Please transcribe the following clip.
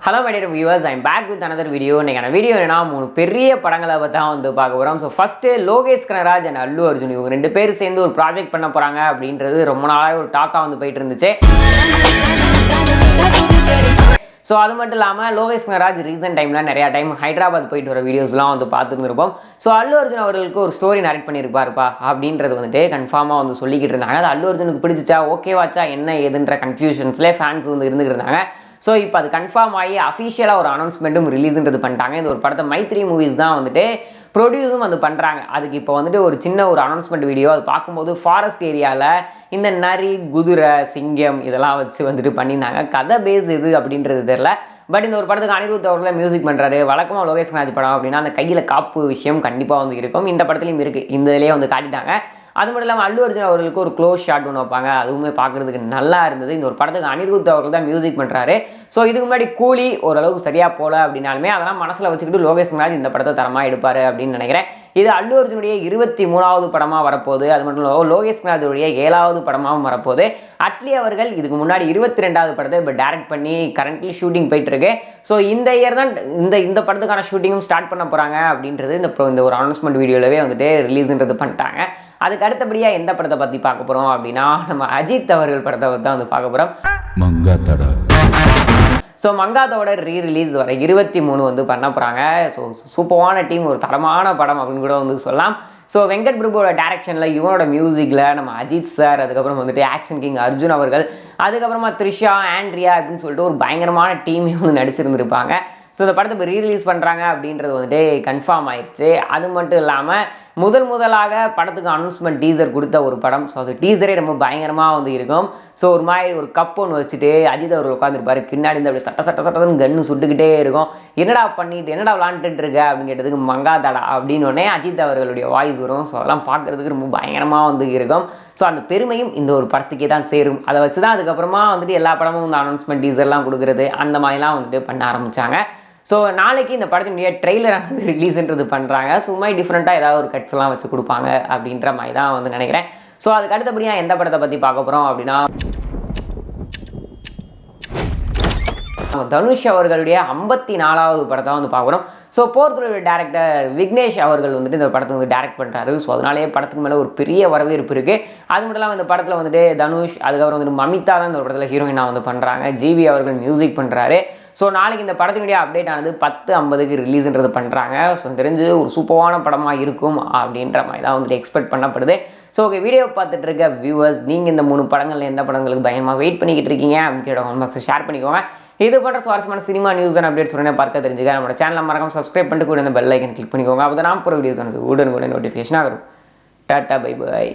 Hello my dear viewers, I am back with another video. இன்னைக்கான video என்னன்னா மூணு பெரிய படங்களை பத்தி தான் வந்து பார்க்க போறோம். So first Lokesh Kanagaraj and Allu Arjun இவங்க ரெண்டு பேரும் சேர்ந்து ஒரு ப்ராஜெக்ட் பண்ண போறாங்க அப்படின்றது ரொம்ப நாளாக ஒரு டாக்கா வந்து போயிட்டு இருந்துச்சு. ஸோ அது மட்டும் இல்லாமல் லோகேஷ் கனகராஜ் ரீசெண்ட் டைமில் நிறையா டைம் ஹைதராபாத் போயிட்டு வர வீடியோஸ்லாம் வந்து பார்த்துருந்துருப்போம். ஸோ அல்லு அர்ஜுன் அவர்களுக்கு ஒரு ஸ்டோரி நரேட் பண்ணியிருப்பாருப்பா அப்படின்றது வந்துட்டு கன்ஃபார்மாக வந்து சொல்லிக்கிட்டு இருந்தாங்க. அது அல்லு அர்ஜுனுக்கு பிடிச்சிச்சா ஓகேவாச்சா என்ன ஏதுன்ற கன்ஃபியூஷன்ஸ்லேயே ஃபேன்ஸ் வந்து இருந்துகிட்டு இருந்தாங்க. ஸோ இப்போ அது கன்ஃபார்ம் ஆகி அஃபிஷியலாக ஒரு அனௌன்ஸ்மெண்ட்டும் ரிலீஸுன்றது பண்ணிட்டாங்க. இந்த ஒரு படத்தை மைத்ரி மூவிஸ் தான் வந்துட்டு ப்ரொடியூஸும் வந்து பண்ணுறாங்க. அதுக்கு இப்போ வந்துட்டு ஒரு சின்ன ஒரு அனௌன்ஸ்மெண்ட் வீடியோ அது பார்க்கும்போது ஃபாரஸ்ட் ஏரியாவில் இந்த நரி குதிரை சிங்கம் இதெல்லாம் வச்சு வந்துட்டு பண்ணியிருந்தாங்க. கதை பேஸ் எது அப்படின்றது தெரில. பட் இந்த ஒரு படத்துக்கு அனிருத் அவர்களை மியூசிக் பண்ணுறாரு. வழக்கமாக லோகேஷ் கனகராஜ் படம் அப்படின்னா அந்த கையில் காப்பு விஷயம் கண்டிப்பாக வந்து இருக்கும். இந்த படத்துலையும் இருக்குது. இந்த இதிலே வந்து காட்டிட்டாங்க. அது மட்டும் இல்லாமல் அல்லு அர்ஜுன் அவர்களுக்கு ஒரு க்ளோஸ் ஷாட் ஒன்று வைப்பாங்க. அதுவுமே பார்க்குறதுக்கு நல்லா இருந்தது. இந்த ஒரு படத்துக்கு அனிருத் அவர்கள் தான் மியூசிக் பண்ணுறாரு. ஸோ இதுக்கு முன்னாடி கூலி ஓரளவுக்கு சரியாக போகல அப்படின்னாலுமே அதெல்லாம் மனசில் வச்சுக்கிட்டு லோகேஷ் கனகராஜ் இந்த படத்தை தரமாக எடுப்பார் அப்படின்னு நினைக்கிறேன். இது அல்லு அர்ஜுனுடைய 23வது படமாக வரப்போகுது. அது மட்டும் இல்லாமல் லோகேஷ் கனகராஜுடைய 7வது படமாகவும் வரப்போகுது. அட்லி அவர்கள் இதுக்கு முன்னாடி 22வது படத்தை இப்போ டைரக்ட் பண்ணி கரண்ட்லி ஷூட்டிங் போயிட்டு இருக்கு. ஸோ இந்த இயர் தான் இந்த படத்துக்கான ஷூட்டிங்கும் ஸ்டார்ட் பண்ண போகிறாங்க அப்படின்றது இந்த ஒரு அனௌன்ஸ்மெண்ட் வீடியோலவே வந்துட்டு ரிலீஸ்ன்றது பண்ணிட்டாங்க. அதுக்கு அடுத்தபடியாக எந்த படத்தை பற்றி பார்க்க போகிறோம் அப்படின்னா நம்ம அஜித் அவர்கள் படத்தை பற்றி தான் வந்து பார்க்க போகிறோம். ஸோ மங்காத்தோட ரீரிலீஸ் வர 23 வந்து பண்ண போகிறாங்க. ஸோ சூப்பரான டீம், ஒரு தரமான படம் அப்படின்னு கூட வந்து சொல்லலாம். ஸோ வெங்கட் பிரபுவோட டேரக்ஷனில் இவனோட மியூசிக்கில் நம்ம அஜித் சார், அதுக்கப்புறம் வந்துட்டு ஆக்ஷன் கிங் அர்ஜுன் அவர்கள், அதுக்கப்புறமா த்ரிஷா ஆண்ட்ரியா அப்படின்னு சொல்லிட்டு ஒரு பயங்கரமான டீமே வந்து நடிச்சிருந்துருப்பாங்க. ஸோ இந்த படத்தை இப்போ ரீரிலீஸ் பண்ணுறாங்க அப்படின்றது வந்துட்டு கன்ஃபார்ம் ஆயிடுச்சு. அது மட்டும் இல்லாமல் முதலாக படத்துக்கு அனௌன்ஸ்மெண்ட் டீசர் கொடுத்த ஒரு படம். ஸோ அது டீசரே ரொம்ப பயங்கரமாக வந்து இருக்கும். ஸோ ஒரு மாதிரி ஒரு கப் ஒன்று வச்சுட்டு அஜித் அவர்கள் உட்காந்துருப்பாரு. பின்னாடி இந்த அப்படி சட்டன்னு கன்று சுட்டுக்கிட்டே இருக்கும். என்னடா விளாண்டுட்டு இருக்க அப்படின்னு கேட்டதுக்கு மங்காதடா அப்படின்னு அஜித் அவர்களுடைய வாய்ஸ் வரும். ஸோ அதெல்லாம் பார்க்குறதுக்கு ரொம்ப பயங்கரமாக வந்து இருக்கும். ஸோ அந்த பெருமையும் இந்த ஒரு படத்துக்கே தான் சேரும். அதை வச்சு தான் அதுக்கப்புறமா வந்துட்டு எல்லா படமும் இந்த அனௌன்ஸ்மெண்ட் டீசர்லாம் கொடுக்குறது அந்த மாதிரிலாம் வந்துட்டு பண்ண ஆரம்பித்தாங்க. ஸோ நாளைக்கு இந்த படத்தினுடைய ட்ரெய்லர் ரிலீஸ்ன்றது பண்ணுறாங்க. சும்மா டிஃப்ரெண்ட்டாக ஏதாவது ஒரு கட்ஸ்லாம் வச்சு கொடுப்பாங்க அப்படின்ற மாதிரி தான் வந்து நினைக்கிறேன். ஸோ அதுக்கு அடுத்தபடியாக எந்த படத்தை பற்றி பார்க்க போகிறோம் அப்படின்னா தனுஷ் அவர்களுடைய 54வது படத்தை வந்து பார்க்குறோம். ஸோ போர்த்துடைய டேரக்டர் விக்னேஷ் அவர்கள் வந்துட்டு இந்த படத்தை வந்து டேரக்ட் பண்ணுறாரு. ஸோ அதனாலேயே படத்துக்கு மேலே ஒரு பெரிய வரவேற்பு இருக்குது. அது மட்டும் இல்லாமல் இந்த படத்தில் வந்துட்டு தனுஷ், அதுக்கப்புறம் வந்துட்டு மமிதா தான் இந்த படத்தில் ஹீரோயினாக வந்து பண்ணுறாங்க. ஜிவி அவர்கள் மியூசிக் பண்ணுறாரு. ஸோ நாளைக்கு இந்த படத்தினுடைய அப்டேட் ஆனது 10:50க்கு ரிலீஸ்ன்றது பண்ணுறாங்க. ஸோ தெரிஞ்சு ஒரு சூப்பரான படமாக இருக்கும் அப்படின்ற மாதிரி தான் வந்துட்டு எக்ஸ்பெக்ட் பண்ணப்படுது. ஸோ ஓகே, வீடியோ பார்த்துட்டு இருக்க வியூவர்ஸ், நீங்கள் இந்த 3 படங்களில் எந்த படங்களுக்கு பயங்கரமாக வெயிட் பண்ணிக்கிட்டு இருக்கீங்க அப்படின்னு கேட்ட கமெண்ட் பாக்ஸை ஷேர் பண்ணிக்கோங்க. இது போன்ற சுவாரஸ்யமான சினிமா நியூஸ் அண்ட் அப்டேட்ஸ் உடனே பார்க்க தெரிஞ்சுக்க நம்மளோட சேனலை மறக்காம சப்ஸ்கிரைப் பண்ணிட்டு கூட இந்த பெல் ஐக்கன் கிளிக் பண்ணிக்கோங்க. அப்போ தான் நான் போகிற வீடியோஸ் வந்து உடனுக்குடன் நோட்டிஃபிகேஷன் ஆகும். Tata bye by.